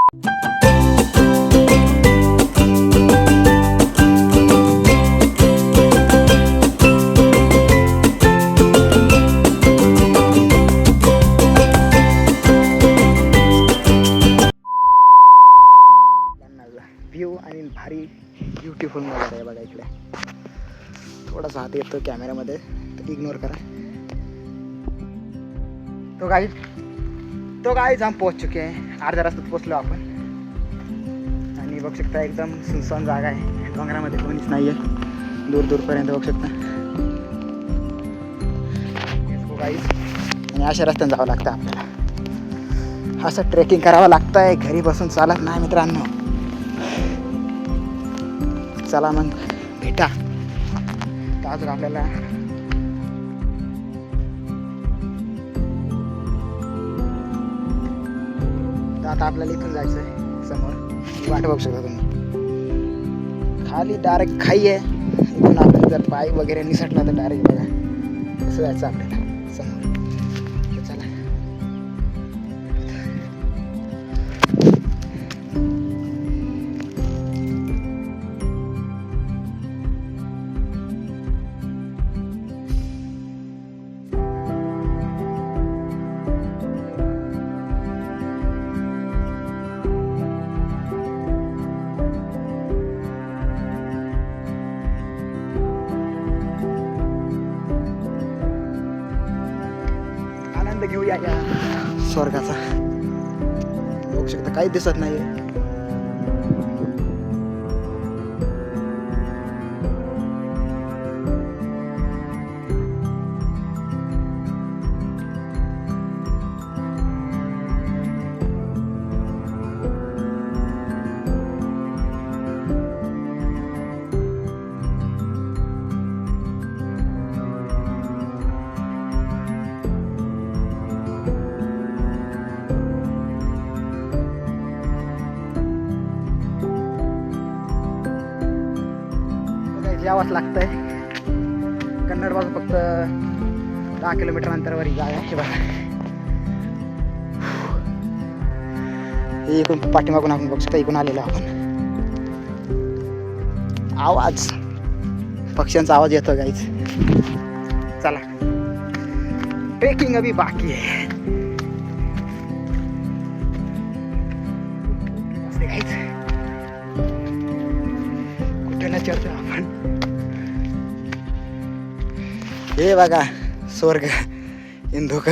View आणि भारी beautiful नजारा आहे बघा इकडे. थोडासा हात येतो कॅमेऱ्यामध्ये तर इग्नोर करा. तो गाईज हम पोहोच चुके हैं. अर्ध्या रस्त्यात पोहोचलो आपण आणि बघू शकता एकदम सुनसान जागा आहे. डोंगरामध्ये कोणीच नाही आहे दूर दूरपर्यंत बघू शकता गाईज. आणि अशा रस्त्याने जावं लागतं आपल्याला. असं ट्रेकिंग करावं लागतं आहे. घरी बसून चालत नाही मित्रांनो. चला मग भेटा. तर अजून आपल्याला आता आपल्याला इथून जायचं आहे समोर. वाट बघू शकता तुम्ही. खाली डायरेक्ट खाई आहे. इथून आपण जर पाय वगैरे निसटला तर डायरेक्ट बघा कसं जायचं आपल्याला समोर. चला घेऊया या स्वर्गाचा. बघू शकता काही दिसत नाही. यावंच लागतंय. कन्नड बाजू फक्त 10 किलोमीटर अंतरावर ही जागा आहे बघा. इकडून पाठीमागून आपण बघू शकता. इकडून आलेलो आपण. आवाज पक्ष्यांचा आवाज येतो गाईज. चला ट्रेकिंग अभी बाकी आहे गाईज. कुठे चढतो आपण. हे बघा स्वर्ग इंदुक.